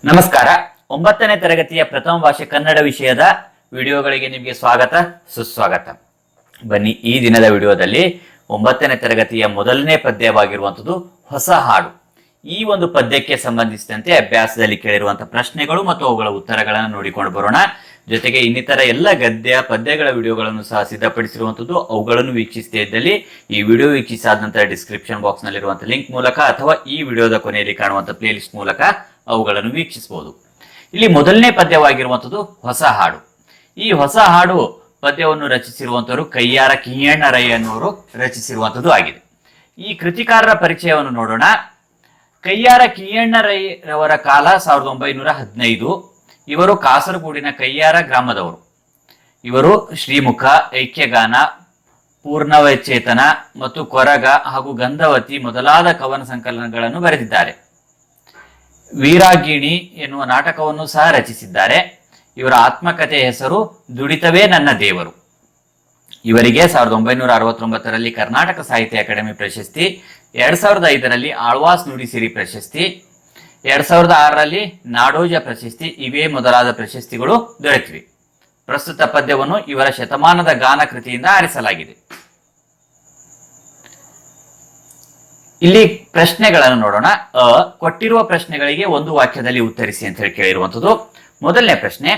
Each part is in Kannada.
ನಮಸ್ಕಾರ. 9ನೇ ತರಗತಿಯ ಪ್ರಥಮ ಭಾಷೆ ಕನ್ನಡ ವಿಷಯದ ವಿಡಿಯೋಗಳಿಗೆ ನಿಮಗೆ ಸ್ವಾಗತ ಸುಸ್ವಾಗತ. ಬನ್ನಿ, ಈ ದಿನದ ವಿಡಿಯೋದಲ್ಲಿ 9ನೇ ತರಗತಿಯ ಮೊದಲನೇ ಪದ್ಯವಾಗಿರುವಂಥದ್ದು ಹೊಸ ಹಾಡು. ಈ ಒಂದು ಪದ್ಯಕ್ಕೆ ಸಂಬಂಧಿಸಿದಂತೆ ಅಭ್ಯಾಸದಲ್ಲಿ ಕೇಳಿರುವಂತಹ ಪ್ರಶ್ನೆಗಳು ಮತ್ತು ಅವುಗಳ ಉತ್ತರಗಳನ್ನು ನೋಡಿಕೊಂಡು ಬರೋಣ. ಜೊತೆಗೆ ಇನ್ನಿತರ ಎಲ್ಲ ಗದ್ಯ ಪದ್ಯಗಳ ವಿಡಿಯೋಗಳನ್ನು ಸಹ ಸಿದ್ಧಪಡಿಸಿರುವಂಥದ್ದು. ಅವುಗಳನ್ನು ವೀಕ್ಷಿಸದೇ ಇದ್ದಲ್ಲಿ ಈ ವಿಡಿಯೋ ವೀಕ್ಷಿಸಾದ ನಂತರ ಡಿಸ್ಕ್ರಿಪ್ಷನ್ ಬಾಕ್ಸ್ ನಲ್ಲಿರುವಂತಹ ಲಿಂಕ್ ಮೂಲಕ ಅಥವಾ ಈ ವಿಡಿಯೋದ ಕೊನೆಯಲ್ಲಿ ಕಾಣುವಂತಹ ಪ್ಲೇ ಲಿಸ್ಟ್ ಮೂಲಕ ಅವುಗಳನ್ನು ವೀಕ್ಷಿಸಬಹುದು. ಇಲ್ಲಿ ಮೊದಲನೇ ಪದ್ಯವಾಗಿರುವಂಥದ್ದು ಹೊಸ ಹಾಡು. ಈ ಹೊಸ ಹಾಡು ಪದ್ಯವನ್ನು ರಚಿಸಿರುವಂತವರು ಕಯ್ಯಾರ ಕಿಞಣ್ಣರಯ್ಯನವರು ರಚಿಸಿರುವಂಥದ್ದು ಆಗಿದೆ. ಈ ಕೃತಿಕಾರರ ಪರಿಚಯವನ್ನು ನೋಡೋಣ. ಕಯ್ಯಾರ ಕಿಞಣ್ಣರಯ್ಯರವರ ಕಾಲ 1915. ಇವರು ಕಾಸರಗೋಡಿನ ಕಯ್ಯಾರ ಗ್ರಾಮದವರು. ಇವರು ಶ್ರೀಮುಖ, ಐಕ್ಯಗಾನ, ಪೂರ್ಣವಚೇತನ ಮತ್ತು ಕೊರಗ ಹಾಗೂ ಗಂಧವತಿ ಮೊದಲಾದ ಕವನ ಸಂಕಲನಗಳನ್ನು ಬರೆದಿದ್ದಾರೆ. ವೀರಾಗಿಣಿ ಎನ್ನುವ ನಾಟಕವನ್ನು ಸಹ ರಚಿಸಿದ್ದಾರೆ. ಇವರ ಆತ್ಮಕಥೆಯ ಹೆಸರು ದುಡಿತವೇ ನನ್ನ ದೇವರು. ಇವರಿಗೆ 1969ರಲ್ಲಿ ಕರ್ನಾಟಕ ಸಾಹಿತ್ಯ ಅಕಾಡೆಮಿ ಪ್ರಶಸ್ತಿ, 2005ರಲ್ಲಿ ಆಳ್ವಾಸ್ ನುಡಿಸಿರಿ ಪ್ರಶಸ್ತಿ, 2006ರಲ್ಲಿ ನಾಡೋಜ ಪ್ರಶಸ್ತಿ ಇವೇ ಮೊದಲಾದ ಪ್ರಶಸ್ತಿಗಳು ದೊರೆತಿವೆ. ಪ್ರಸ್ತುತ ಪದ್ಯವನ್ನು ಇವರ ಶತಮಾನದ ಗಾನ ಕೃತಿಯಿಂದ ಆರಿಸಲಾಗಿದೆ. ಇಲ್ಲಿ ಪ್ರಶ್ನೆಗಳನ್ನು ನೋಡೋಣ. ಕೊಟ್ಟಿರುವ ಪ್ರಶ್ನೆಗಳಿಗೆ ಒಂದು ವಾಕ್ಯದಲ್ಲಿ ಉತ್ತರಿಸಿ ಅಂತ ಹೇಳಿ ಕೇಳಿರುವಂಥದ್ದು. ಮೊದಲನೇ ಪ್ರಶ್ನೆ,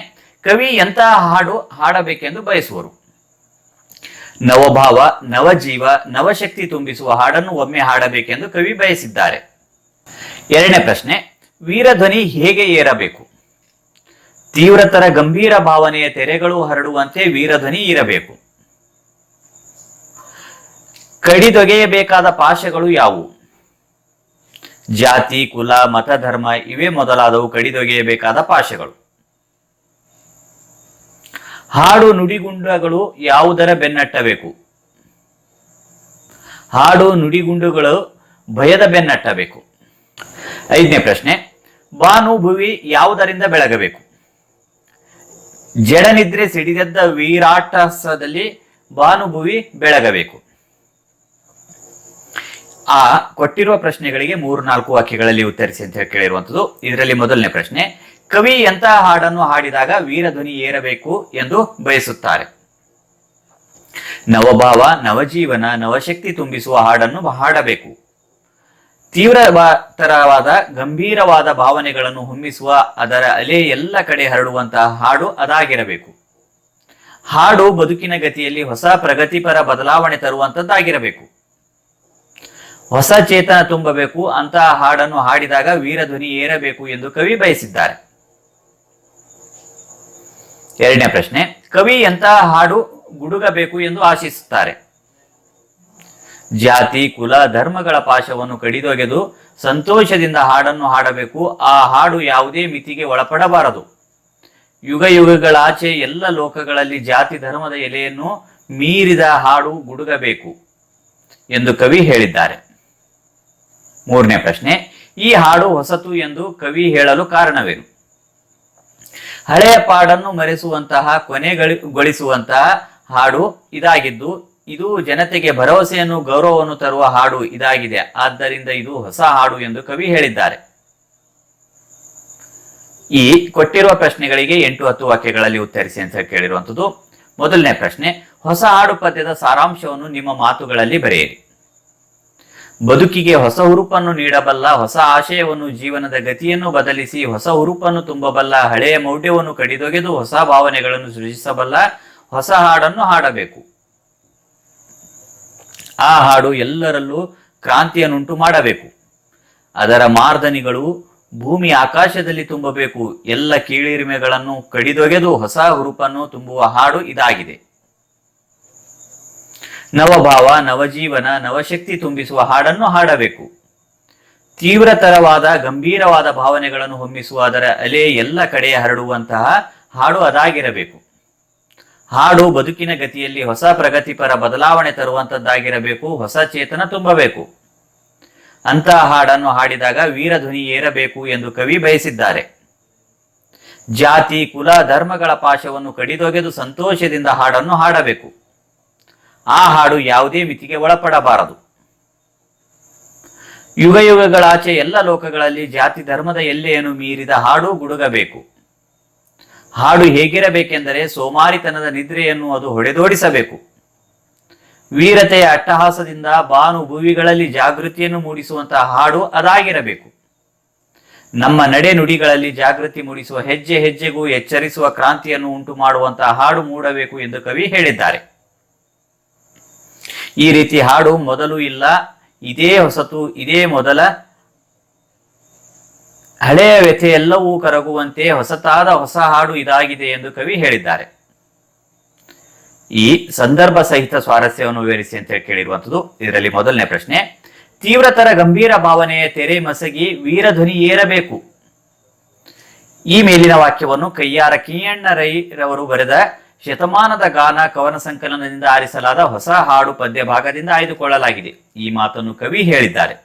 ಕವಿ ಎಂತಹ ಹಾಡು ಹಾಡಬೇಕೆಂದು ಬಯಸುವರು? ನವಭಾವ, ನವಜೀವ, ನವಶಕ್ತಿ ತುಂಬಿಸುವ ಹಾಡನ್ನು ಒಮ್ಮೆ ಹಾಡಬೇಕೆಂದು ಕವಿ ಬಯಸಿದ್ದಾರೆ. ಎರಡನೇ ಪ್ರಶ್ನೆ, ವೀರಧ್ವನಿ ಹೇಗೆ ಏರಬೇಕು? ತೀವ್ರತರ ಗಂಭೀರ ಭಾವನೆಯ ತೆರೆಗಳು ಹರಡುವಂತೆ ವೀರಧ್ವನಿ ಇರಬೇಕು. ಕಡಿದೊಗೆಯಬೇಕಾದ ಪಾಶಗಳು ಯಾವುವು? ಜಾತಿ, ಕುಲ, ಮತ, ಧರ್ಮ ಇವೇ ಮೊದಲಾದವು ಕಡಿದೊಗೆಯಬೇಕಾದ ಪಾಶಗಳು. ಹಾಡು ನುಡಿಗುಂಡಗಳು ಯಾವುದರ ಬೆನ್ನಟ್ಟಬೇಕು? ಹಾಡು ನುಡಿಗುಂಡುಗಳು ಭಯದ ಬೆನ್ನಟ್ಟಬೇಕು. ಐದನೇ ಪ್ರಶ್ನೆ, ಬಾನು ಭುವಿ ಯಾವುದರಿಂದ ಬೆಳಗಬೇಕು? ಜಡನಿದ್ರೆ ಸಿಡಿದೆದ್ದ ವೀರಾಟಸದಲ್ಲಿ ಭಾನುಭುವಿ ಬೆಳಗಬೇಕು. ಕೊಟ್ಟಿರುವ ಪ್ರಶ್ನೆಗಳಿಗೆ 3-4 ವಾಕ್ಯಗಳಲ್ಲಿ ಉತ್ತರಿಸಿ ಅಂತ ಕೇಳಿರುವಂಥದ್ದು. ಇದರಲ್ಲಿ ಮೊದಲನೇ ಪ್ರಶ್ನೆ, ಕವಿ ಎಂತಹ ಹಾಡನ್ನು ಹಾಡಿದಾಗ ವೀರಧ್ವನಿ ಏರಬೇಕು ಎಂದು ಬಯಸುತ್ತಾರೆ? ನವಭಾವ, ನವಜೀವನ, ನವಶಕ್ತಿ ತುಂಬಿಸುವ ಹಾಡನ್ನು ಹಾಡಬೇಕು. ತೀವ್ರತರವಾದ ಗಂಭೀರವಾದ ಭಾವನೆಗಳನ್ನು ಹೊಮ್ಮಿಸುವ ಅದರ ಅಲೆ ಎಲ್ಲ ಕಡೆ ಹರಡುವಂತಹ ಹಾಡು ಅದಾಗಿರಬೇಕು. ಹಾಡು ಬದುಕಿನ ಗತಿಯಲ್ಲಿ ಹೊಸ ಪ್ರಗತಿಪರ ಬದಲಾವಣೆ ತರುವಂತದ್ದಾಗಿರಬೇಕು. ಹೊಸ ಚೇತನ ತುಂಬಬೇಕು. ಅಂತಹ ಹಾಡನ್ನು ಹಾಡಿದಾಗ ವೀರಧ್ವನಿ ಏರಬೇಕು ಎಂದು ಕವಿ ಬಯಸಿದ್ದಾರೆ. ಎರಡನೇ ಪ್ರಶ್ನೆ, ಕವಿ ಎಂತಹ ಹಾಡು ಗುಡುಗಬೇಕು ಎಂದು ಆಶಿಸುತ್ತಾರೆ? ಜಾತಿ, ಕುಲ, ಧರ್ಮಗಳ ಪಾಶವನ್ನು ಕಡಿದೊಗೆದು ಸಂತೋಷದಿಂದ ಹಾಡನ್ನು ಹಾಡಬೇಕು. ಆ ಹಾಡು ಯಾವುದೇ ಮಿತಿಗೆ ಒಳಪಡಬಾರದು. ಯುಗ ಯುಗಗಳಾಚೆ ಎಲ್ಲ ಲೋಕಗಳಲ್ಲಿ ಜಾತಿ ಧರ್ಮದ ಎಲೆಯನ್ನು ಮೀರಿದ ಹಾಡು ಗುಡುಗಬೇಕು ಎಂದು ಕವಿ ಹೇಳಿದ್ದಾರೆ. ಮೂರನೇ ಪ್ರಶ್ನೆ, ಈ ಹಾಡು ಹೊಸತು ಎಂದು ಕವಿ ಹೇಳಲು ಕಾರಣವೇನು? ಹಳೆಯ ಪಾಡನ್ನು ಮರೆಸುವಂತಹ, ಕೊನೆಗೊಳಿಸುವಂತಹ ಹಾಡು ಇದಾಗಿದ್ದು, ಇದು ಜನತೆಗೆ ಭರವಸೆಯನ್ನು ಗೌರವವನ್ನು ತರುವ ಹಾಡು ಇದಾಗಿದೆ. ಆದ್ದರಿಂದ ಇದು ಹೊಸ ಹಾಡು ಎಂದು ಕವಿ ಹೇಳಿದ್ದಾರೆ. ಈ ಕೊಟ್ಟಿರುವ ಪ್ರಶ್ನೆಗಳಿಗೆ 8-10 ವಾಕ್ಯಗಳಲ್ಲಿ ಉತ್ತರಿಸಿ ಅಂತ ಕೇಳಿರುವಂಥದ್ದು. ಮೊದಲನೇ ಪ್ರಶ್ನೆ, ಹೊಸ ಹಾಡು ಪದ್ಯದ ಸಾರಾಂಶವನ್ನು ನಿಮ್ಮ ಮಾತುಗಳಲ್ಲಿ ಬರೆಯಿರಿ. ಬದುಕಿಗೆ ಹೊಸ ಹುರುಪನ್ನು ನೀಡಬಲ್ಲ, ಹೊಸ ಆಶಯವನ್ನು, ಜೀವನದ ಗತಿಯನ್ನು ಬದಲಿಸಿ ಹೊಸ ಹುರುಪನ್ನು ತುಂಬಬಲ್ಲ, ಹಳೆಯ ಮೌಢ್ಯವನ್ನು ಕಡಿದೊಗೆದು ಹೊಸ ಭಾವನೆಗಳನ್ನು ಸೃಜಿಸಬಲ್ಲ ಹೊಸ ಹಾಡನ್ನು ಹಾಡಬೇಕು. ಆ ಹಾಡು ಎಲ್ಲರಲ್ಲೂ ಕ್ರಾಂತಿಯನ್ನುಂಟು ಮಾಡಬೇಕು. ಅದರ ಮಾರ್ದನಿಗಳು ಭೂಮಿ ಆಕಾಶದಲ್ಲಿ ತುಂಬಬೇಕು. ಎಲ್ಲ ಕೀಳಿರಿಮೆಗಳನ್ನು ಕಡಿದೊಗೆದು ಹೊಸ ಹುರುಪನ್ನು ತುಂಬುವ ಹಾಡು ಇದಾಗಿದೆ. ನವಭಾವ, ನವಜೀವನ, ನವಶಕ್ತಿ ತುಂಬಿಸುವ ಹಾಡನ್ನು ಹಾಡಬೇಕು. ತೀವ್ರತರವಾದ ಗಂಭೀರವಾದ ಭಾವನೆಗಳನ್ನು ಹೊಮ್ಮಿಸುವ ಅದರ ಅಲೆ ಎಲ್ಲ ಕಡೆ ಹರಡುವಂತಹ ಹಾಡು ಅದಾಗಿರಬೇಕು. ಹಾಡು ಬದುಕಿನ ಗತಿಯಲ್ಲಿ ಹೊಸ ಪ್ರಗತಿಪರ ಬದಲಾವಣೆ ತರುವಂತದ್ದಾಗಿರಬೇಕು. ಹೊಸ ಚೇತನ ತುಂಬಬೇಕು. ಅಂತಹ ಹಾಡನ್ನು ಹಾಡಿದಾಗ ವೀರಧ್ವನಿ ಏರಬೇಕು ಎಂದು ಕವಿ ಬಯಸಿದ್ದಾರೆ. ಜಾತಿ, ಕುಲ, ಧರ್ಮಗಳ ಪಾಶವನ್ನು ಕಡಿದೊಗೆದು ಸಂತೋಷದಿಂದ ಹಾಡನ್ನು ಹಾಡಬೇಕು. ಆ ಹಾಡು ಯಾವುದೇ ಮಿತಿಗೆ ಒಳಪಡಬಾರದು. ಯುಗ ಯುಗಗಳಾಚೆ ಎಲ್ಲ ಲೋಕಗಳಲ್ಲಿ ಜಾತಿ ಧರ್ಮದ ಎಲ್ಲೆಯನ್ನು ಮೀರಿದ ಹಾಡು ಗುಡುಗಬೇಕು. ಹಾಡು ಹೇಗಿರಬೇಕೆಂದರೆ ಸೋಮಾರಿತನದ ನಿದ್ರೆಯನ್ನು ಅದು ಹೊಡೆದೋಡಿಸಬೇಕು. ವೀರತೆಯ ಅಟ್ಟಹಾಸದಿಂದ ಬಾನು ಭುವಿಗಳಲ್ಲಿ ಜಾಗೃತಿಯನ್ನು ಮೂಡಿಸುವಂತಹ ಹಾಡು ಅದಾಗಿರಬೇಕು. ನಮ್ಮ ನಡೆ ನುಡಿಗಳಲ್ಲಿ ಜಾಗೃತಿ ಮೂಡಿಸುವ ಹೆಜ್ಜೆ ಹೆಜ್ಜೆಗೂ ಎಚ್ಚರಿಸುವ ಕ್ರಾಂತಿಯನ್ನು ಉಂಟು ಮಾಡುವಂತಹ ಹಾಡು ಮೂಡಬೇಕು ಎಂದು ಕವಿ ಹೇಳಿದ್ದಾರೆ. ಈ ರೀತಿ ಹಾಡು ಮೊದಲು ಇಲ್ಲ, ಇದೇ ಹೊಸತು, ಇದೇ ಮೊದಲ, ಹಳೆಯ ವ್ಯಥೆ ಎಲ್ಲವೂ ಕರಗುವಂತೆ ಹೊಸತಾದ ಹೊಸ ಹಾಡು ಇದಾಗಿದೆ ಎಂದು ಕವಿ ಹೇಳಿದ್ದಾರೆ. ಈ ಸಂದರ್ಭ ಸಹಿತ ಸ್ವಾರಸ್ಯವನ್ನು ವಿವರಿಸಿ ಅಂತ ಹೇಳಿ ಕೇಳಿರುವಂಥದ್ದು. ಇದರಲ್ಲಿ ಮೊದಲನೇ ಪ್ರಶ್ನೆ, ತೀವ್ರತರ ಗಂಭೀರ ಭಾವನೆಯ ತೆರೆ ಮಸಗಿ ವೀರಧ್ವನಿ ಏರಬೇಕು. ಈ ಮೇಲಿನ ವಾಕ್ಯವನ್ನು ಕಯ್ಯಾರ ಕಿಞ್ಞಣ್ಣರವರು ಬರೆದ ಶತಮಾನದ ಗಾನ ಕವನ ಸಂಕಲನದಿಂದ ಆರಿಸಲಾದ ಹೊಸ ಹಾಡು ಪದ್ಯ ಭಾಗದಿಂದ ಆಯ್ದುಕೊಳ್ಳಲಾಗಿದೆ. ಈ ಮಾತನ್ನು ಕವಿ ಹೇಳಿದ್ದಾರೆ.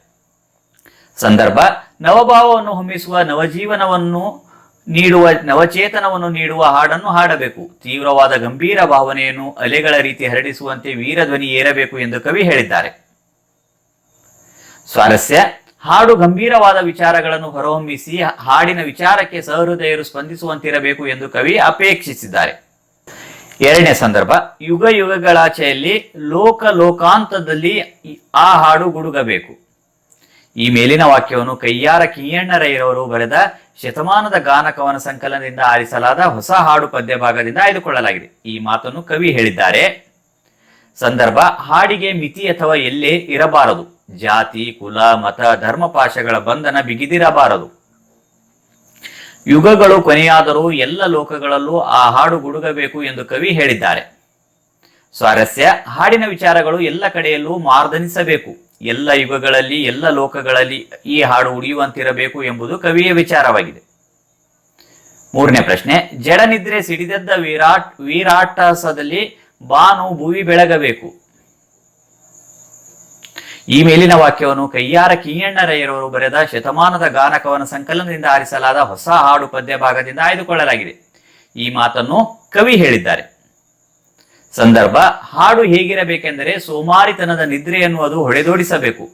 ಸಂದರ್ಭ, ನವಭಾವವನ್ನು ಹೊಮ್ಮಿಸುವ ನವಜೀವನವನ್ನು ನೀಡುವ ನವಚೇತನವನ್ನು ನೀಡುವ ಹಾಡನ್ನು ಹಾಡಬೇಕು. ತೀವ್ರವಾದ ಗಂಭೀರ ಭಾವನೆಯನ್ನು ಅಲೆಗಳ ರೀತಿ ಹರಡಿಸುವಂತೆ ವೀರಧ್ವನಿ ಏರಬೇಕು ಎಂದು ಕವಿ ಹೇಳಿದ್ದಾರೆ. ಸ್ವಾರಸ್ಯ, ಹಾಡು ಗಂಭೀರವಾದ ವಿಚಾರಗಳನ್ನು ಹೊರಹೊಮ್ಮಿಸಿ ಹಾಡಿನ ವಿಚಾರಕ್ಕೆ ಸಹೃದಯರು ಸ್ಪಂದಿಸುವಂತಿರಬೇಕು ಎಂದು ಕವಿ ಅಪೇಕ್ಷಿಸಿದ್ದಾರೆ. ಎರಡನೇ ಸಂದರ್ಭ, ಯುಗ ಯುಗಗಳಾಚೆಯಲ್ಲಿ ಲೋಕಾಂತದಲ್ಲಿ ಆ ಹಾಡು ಗುಡುಗಬೇಕು. ಈ ಮೇಲಿನ ವಾಕ್ಯವನ್ನು ಕಯ್ಯಾರ ಕಿಞ್ಞಣ್ಣರವರು ಬರೆದ ಶತಮಾನದ ಗಾನ ಕವನ ಸಂಕಲನದಿಂದ ಆರಿಸಲಾದ ಹೊಸ ಹಾಡು ಪದ್ಯ ಭಾಗದಿಂದ ಆಯ್ದುಕೊಳ್ಳಲಾಗಿದೆ. ಈ ಮಾತನ್ನು ಕವಿ ಹೇಳಿದ್ದಾರೆ. ಸಂದರ್ಭ, ಹಾಡಿಗೆ ಮಿತಿ ಅಥವಾ ಎಲ್ಲೇ ಇರಬಾರದು. ಜಾತಿ, ಕುಲ, ಮತ, ಧರ್ಮಪಾಶಗಳ ಬಂಧನ ಬಿಗಿದಿರಬಾರದು. ಯುಗಗಳು ಕೊನೆಯಾದರೂ ಎಲ್ಲ ಲೋಕಗಳಲ್ಲೂ ಆ ಹಾಡು ಗುಡುಗಬೇಕು ಎಂದು ಕವಿ ಹೇಳಿದ್ದಾರೆ. ಸ್ವಾರಸ್ಯ, ಹಾಡಿನ ವಿಚಾರಗಳು ಎಲ್ಲ ಕಡೆಯಲ್ಲೂ ಮಾರ್ದನಿಸಬೇಕು. ಎಲ್ಲ ಯುಗಗಳಲ್ಲಿ ಎಲ್ಲ ಲೋಕಗಳಲ್ಲಿ ಈ ಹಾಡು ಉಳಿಯುವಂತಿರಬೇಕು ಎಂಬುದು ಕವಿಯ ವಿಚಾರವಾಗಿದೆ. ಮೂರನೇ ಪ್ರಶ್ನೆ, ಜಡನಿದ್ರೆ ಸಿಡಿದೆದ್ದ ವೀರಾಟಸದಲ್ಲಿ ಬಾನು ಭುವಿ ಬೆಳಗಬೇಕು. ಈ ಮೇಲಿನ ವಾಕ್ಯವನ್ನು ಕಯ್ಯಾರ ಕಿಞ್ಞಣ್ಣರವರು ಬರೆದ ಶತಮಾನದ ಗಾನ ಕವನ ಸಂಕಲನದಿಂದ ಆರಿಸಲಾದ ಹೊಸ ಹಾಡು ಪದ್ಯ ಭಾಗದಿಂದ ಆಯ್ದುಕೊಳ್ಳಲಾಗಿದೆ. ಈ ಮಾತನ್ನು ಕವಿ ಹೇಳಿದ್ದಾರೆ. ಸಂದರ್ಭ, ಹಾಡು ಹೇಗಿರಬೇಕೆಂದರೆ ಸೋಮಾರಿತನದ ನಿದ್ರೆಯನ್ನು ಅದು ಹೊಡೆದೋಡಿಸಬೇಕು.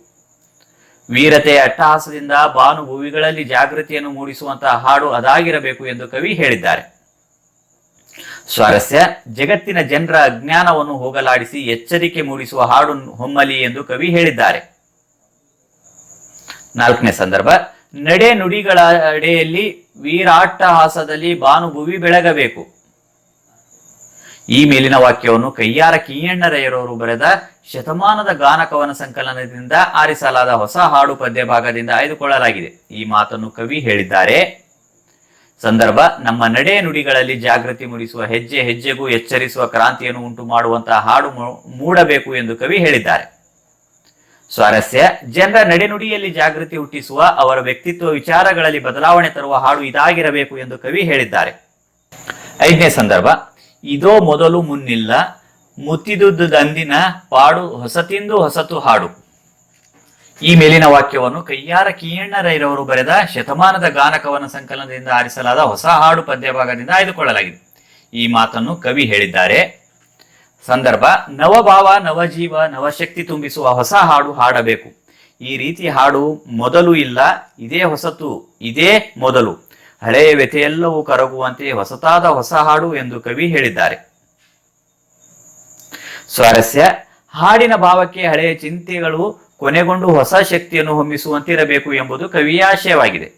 ವೀರತೆಯ ಅಟ್ಟಹಾಸದಿಂದ ಬಾನು ಭುವಿಗಳಲ್ಲಿ ಜಾಗೃತಿಯನ್ನು ಮೂಡಿಸುವಂತಹ ಹಾಡು ಅದಾಗಿರಬೇಕು ಎಂದು ಕವಿ ಹೇಳಿದ್ದಾರೆ. ಸ್ವಾರಸ್ಯ, ಜಗತ್ತಿನ ಜನರ ಅಜ್ಞಾನವನ್ನು ಹೋಗಲಾಡಿಸಿ ಎಚ್ಚರಿಕೆ ಮೂಡಿಸುವ ಹಾಡು ಹೊಮ್ಮಲಿ ಎಂದು ಕವಿ ಹೇಳಿದ್ದಾರೆ. ನಾಲ್ಕನೇ ಸಂದರ್ಭ, ನಡೆ ನುಡಿಗಳ ಅಡೆಯಲ್ಲಿ ವೀರಾಟ್ಟಹಾಸದಲ್ಲಿ ಬಾನು ಭುವಿ ಬೆಳಗಬೇಕು. ಈ ಮೇಲಿನ ವಾಕ್ಯವನ್ನು ಕಯ್ಯಾರ ಕಿಞ್ಞಣ್ಣರವರು ಬರೆದ ಶತಮಾನದ ಗಾನ ಕವನ ಸಂಕಲನದಿಂದ ಆರಿಸಲಾದ ಹೊಸ ಹಾಡು ಪದ್ಯ ಭಾಗದಿಂದ ಆಯ್ದುಕೊಳ್ಳಲಾಗಿದೆ. ಈ ಮಾತನ್ನು ಕವಿ ಹೇಳಿದ್ದಾರೆ. ಸಂದರ್ಭ, ನಮ್ಮ ನಡೆ ನುಡಿಗಳಲ್ಲಿ ಜಾಗೃತಿ ಮೂಡಿಸುವ ಹೆಜ್ಜೆ ಹೆಜ್ಜೆಗೂ ಎಚ್ಚರಿಸುವ ಕ್ರಾಂತಿಯನ್ನು ಉಂಟು ಮಾಡುವಂತಹ ಹಾಡು ಮೂಡಬೇಕು ಎಂದು ಕವಿ ಹೇಳಿದ್ದಾರೆ. ಸ್ವಾರಸ್ಯ, ಜನರ ನಡೆನುಡಿಯಲ್ಲಿ ಜಾಗೃತಿ ಹುಟ್ಟಿಸುವ ಅವರ ವ್ಯಕ್ತಿತ್ವ ವಿಚಾರಗಳಲ್ಲಿ ಬದಲಾವಣೆ ತರುವ ಹಾಡು ಇದಾಗಿರಬೇಕು ಎಂದು ಕವಿ ಹೇಳಿದ್ದಾರೆ. ಐದನೇ ಸಂದರ್ಭ, ಇದೋ ಮೊದಲು ಮುನ್ನಿಲ್ಲ ಮುತ್ತಿದುದಂದಿನ ಪಾಡು ಹೊಸತಿಂದು ಹೊಸತು ಹಾಡು. ಈ ಮೇಲಿನ ವಾಕ್ಯವನ್ನು ಕಯ್ಯಾರ ಕಿಞ್ಞಣ್ಣರವರು ಬರೆದ ಶತಮಾನದ ಗಾನ ಕವನ ಸಂಕಲನದಿಂದ ಆರಿಸಲಾದ ಹೊಸ ಹಾಡು ಪದ್ಯ ಭಾಗದಿಂದ ಆಯ್ದುಕೊಳ್ಳಲಾಗಿದೆ. ಈ ಮಾತನ್ನು ಕವಿ ಹೇಳಿದ್ದಾರೆ. ಸಂದರ್ಭ, ನವಭಾವ ನವಜೀವ ನವಶಕ್ತಿ ತುಂಬಿಸುವ ಹೊಸ ಹಾಡು ಹಾಡಬೇಕು. ಈ ರೀತಿ ಹಾಡು ಮೊದಲು ಇಲ್ಲ, ಇದೇ ಹೊಸತು, ಇದೇ ಮೊದಲು, ಹಳೆಯ ವ್ಯಥೆಯೆಲ್ಲವೂ ಕರಗುವಂತೆ ಹೊಸತಾದ ಹೊಸ ಹಾಡು ಎಂದು ಕವಿ ಹೇಳಿದ್ದಾರೆ. ಸ್ವಾರಸ್ಯ, ಹಾಡಿನ ಭಾವಕ್ಕೆ ಹಳೆಯ ಚಿಂತೆಗಳು ಕೊನೆಗೊಂಡು ಹೊಸ ಶಕ್ತಿಯನ್ನು ಹೊಮ್ಮಿಸುವಂತಿರಬೇಕು ಎಂಬುದು ಕವಿಯ ಆಶಯವಾಗಿದೆ.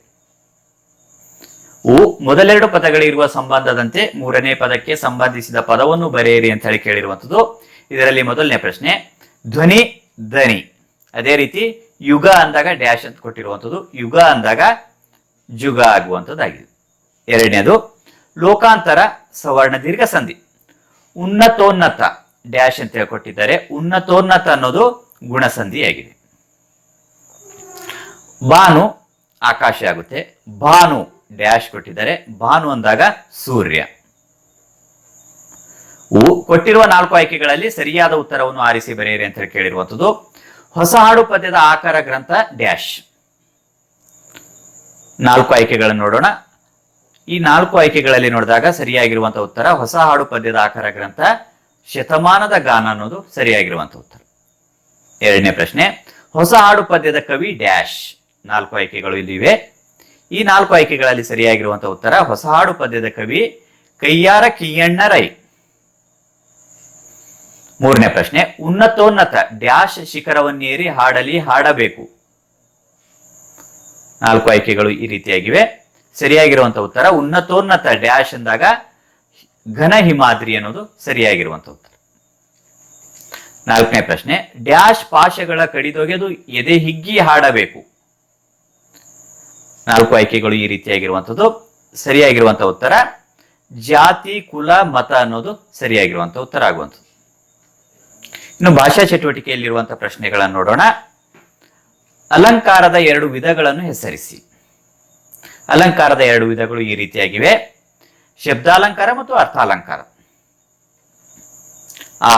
ಮೊದಲೆರಡು ಪದಗಳಿರುವ ಸಂಬಂಧದಂತೆ ಮೂರನೇ ಪದಕ್ಕೆ ಸಂಬಂಧಿಸಿದ ಪದವನ್ನು ಬರೆಯಿರಿ ಅಂತ ಹೇಳಿ ಕೇಳಿರುವಂಥದ್ದು. ಇದರಲ್ಲಿ ಮೊದಲನೇ ಪ್ರಶ್ನೆ, ಧ್ವನಿ ದನಿ. ಅದೇ ರೀತಿ ಯುಗ ಅಂದಾಗ ಡ್ಯಾಶ್ ಅಂತ ಕೊಟ್ಟಿರುವಂಥದ್ದು, ಯುಗ ಅಂದಾಗ ಜುಗ ಆಗುವಂಥದ್ದಾಗಿದೆ. ಎರಡನೇದು ಲೋಕಾಂತರ ಸವರ್ಣ ದೀರ್ಘ ಸಂಧಿ. ಉನ್ನತೋನ್ನತ ಡ್ಯಾಶ್ ಅಂತ ಹೇಳಿ ಕೊಟ್ಟಿದ್ದಾರೆ. ಉನ್ನತೋನ್ನತ ಅನ್ನೋದು ಗುಣಸಂಧಿಯಾಗಿದೆ. ಬಾನು ಆಕಾಶ ಆಗುತ್ತೆ. ಭಾನು ಡ್ಯಾಶ್ ಕೊಟ್ಟಿದ್ದಾರೆ. ಭಾನು ಅಂದಾಗ ಸೂರ್ಯ. ಕೊಟ್ಟಿರುವ 4 ಆಯ್ಕೆಗಳಲ್ಲಿ ಸರಿಯಾದ ಉತ್ತರವನ್ನು ಆರಿಸಿ ಬರೆಯಿರಿ ಅಂತ ಹೇಳಿ ಕೇಳಿರುವಂಥದ್ದು. ಹೊಸ ಹಾಡು ಪದ್ಯದ ಆಕಾರ ಗ್ರಂಥ ಡ್ಯಾಶ್. 4 ಆಯ್ಕೆಗಳನ್ನು ನೋಡೋಣ. ಈ 4 ಆಯ್ಕೆಗಳಲ್ಲಿ ನೋಡಿದಾಗ ಸರಿಯಾಗಿರುವಂತಹ ಉತ್ತರ ಹೊಸ ಹಾಡು ಪದ್ಯದ ಆಕಾರ ಗ್ರಂಥ ಶತಮಾನದ ಗಾನ ಅನ್ನೋದು ಸರಿಯಾಗಿರುವಂತಹ ಉತ್ತರ. ಎರಡನೇ ಪ್ರಶ್ನೆ, ಹೊಸ ಹಾಡು ಪದ್ಯದ ಕವಿ ಡ್ಯಾಶ್. 4 ಆಯ್ಕೆಗಳು ಇಲ್ಲಿವೆ. ಈ 4 ಆಯ್ಕೆಗಳಲ್ಲಿ ಸರಿಯಾಗಿರುವಂತಹ ಉತ್ತರ ಹೊಸ ಹಾಡು ಪದ್ಯದ ಕವಿ ಕಯ್ಯಾರ ಕಿಯ್ಯಣ್ಣ ರೈ. 3ನೇ ಪ್ರಶ್ನೆ, ಉನ್ನತೋನ್ನತ ಡ್ಯಾಶ್ ಶಿಖರವನ್ನೇರಿ ಹಾಡಲಿ ಹಾಡಬೇಕು. 4 ಆಯ್ಕೆಗಳು ಈ ರೀತಿಯಾಗಿವೆ. ಸರಿಯಾಗಿರುವಂತಹ ಉತ್ತರ ಉನ್ನತೋನ್ನತ ಡ್ಯಾಶ್ ಎಂದಾಗ ಘನ ಹಿಮಾದ್ರಿ ಅನ್ನೋದು ಸರಿಯಾಗಿರುವಂತಹ ಉತ್ತರ. 4ನೇ ಪ್ರಶ್ನೆ, ಡ್ಯಾಶ್ ಪಾಶಗಳ ಕಡಿದೊಗೆದು ಎದೆ ಹಿಗ್ಗಿ ಹಾಡಬೇಕು. 4 ಆಯ್ಕೆಗಳು ಈ ರೀತಿಯಾಗಿರುವಂಥದ್ದು. ಸರಿಯಾಗಿರುವಂತಹ ಉತ್ತರ ಜಾತಿ ಕುಲ ಮತ ಅನ್ನೋದು ಸರಿಯಾಗಿರುವಂತಹ ಉತ್ತರ ಆಗುವಂಥದ್ದು. ಇನ್ನು ಭಾಷಾ ಚಟುವಟಿಕೆಯಲ್ಲಿರುವಂತಹ ಪ್ರಶ್ನೆಗಳನ್ನು ನೋಡೋಣ. ಅಲಂಕಾರದ 2 ವಿಧಗಳನ್ನು ಹೆಸರಿಸಿ. ಅಲಂಕಾರದ 2 ವಿಧಗಳು ಈ ರೀತಿಯಾಗಿವೆ. ಶಬ್ದಾಲಂಕಾರ ಮತ್ತು ಅರ್ಥಾಲಂಕಾರ. ಆ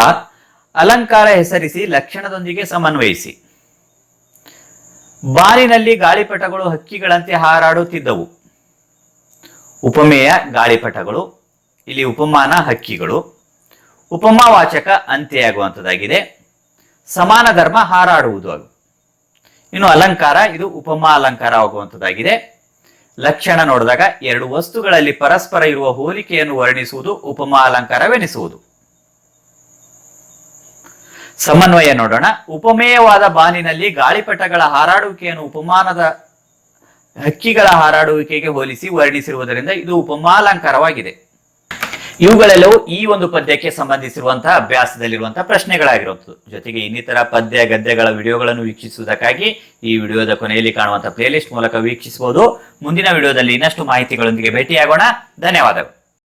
ಅಲಂಕಾರ ಹೆಸರಿಸಿ, ಲಕ್ಷಣದೊಂದಿಗೆ ಸಮನ್ವಯಿಸಿ. ಬಾನಿನಲ್ಲಿ ಗಾಳಿಪಟಗಳು ಹಕ್ಕಿಗಳಂತೆ ಹಾರಾಡುತ್ತಿದ್ದವು. ಉಪಮೇಯ ಗಾಳಿಪಟಗಳು, ಇಲ್ಲಿ ಉಪಮಾನ ಹಕ್ಕಿಗಳು. ಉಪಮಾವಾಚಕ ಅಂತ್ಯವಾಗುವಂಥದ್ದಾಗಿದೆ. ಸಮಾನ ಧರ್ಮ ಹಾರಾಡುವುದು. ಇನ್ನು ಅಲಂಕಾರ, ಇದು ಉಪಮಾ ಅಲಂಕಾರ ಆಗುವಂಥದ್ದಾಗಿದೆ. ಲಕ್ಷಣ ನೋಡಿದಾಗ 2 ವಸ್ತುಗಳಲ್ಲಿ ಪರಸ್ಪರ ಇರುವ ಹೋಲಿಕೆಯನ್ನು ವರ್ಣಿಸುವುದು ಉಪಮಾ ಅಲಂಕಾರವೆನಿಸುವುದು. ಸಮನ್ವಯ ನೋಡೋಣ. ಉಪಮೇಯವಾದ ಬಾನಿನಲ್ಲಿ ಗಾಳಿಪಟಗಳ ಹಾರಾಡುವಿಕೆಯನ್ನು ಉಪಮಾನದ ಹಕ್ಕಿಗಳ ಹಾರಾಡುವಿಕೆಗೆ ಹೋಲಿಸಿ ವರ್ಣಿಸಿರುವುದರಿಂದ ಇದು ಉಪಮಾಲಂಕಾರವಾಗಿದೆ. ಇವುಗಳೆಲ್ಲವೂ ಈ ಒಂದು ಪದ್ಯಕ್ಕೆ ಸಂಬಂಧಿಸಿರುವಂತಹ ಅಭ್ಯಾಸದಲ್ಲಿರುವಂತಹ ಪ್ರಶ್ನೆಗಳಾಗಿರುವಂಥದ್ದು. ಜೊತೆಗೆ ಇನ್ನಿತರ ಪದ್ಯ ಗದ್ಯಗಳ ವಿಡಿಯೋಗಳನ್ನು ವೀಕ್ಷಿಸುವುದಕ್ಕಾಗಿ ಈ ವಿಡಿಯೋದ ಕೊನೆಯಲ್ಲಿ ಕಾಣುವಂತಹ ಪ್ಲೇಲಿಸ್ಟ್ ಮೂಲಕ ವೀಕ್ಷಿಸಬಹುದು. ಮುಂದಿನ ವಿಡಿಯೋದಲ್ಲಿ ಇನ್ನಷ್ಟು ಮಾಹಿತಿಗಳೊಂದಿಗೆ ಭೇಟಿಯಾಗೋಣ. ಧನ್ಯವಾದಗಳು.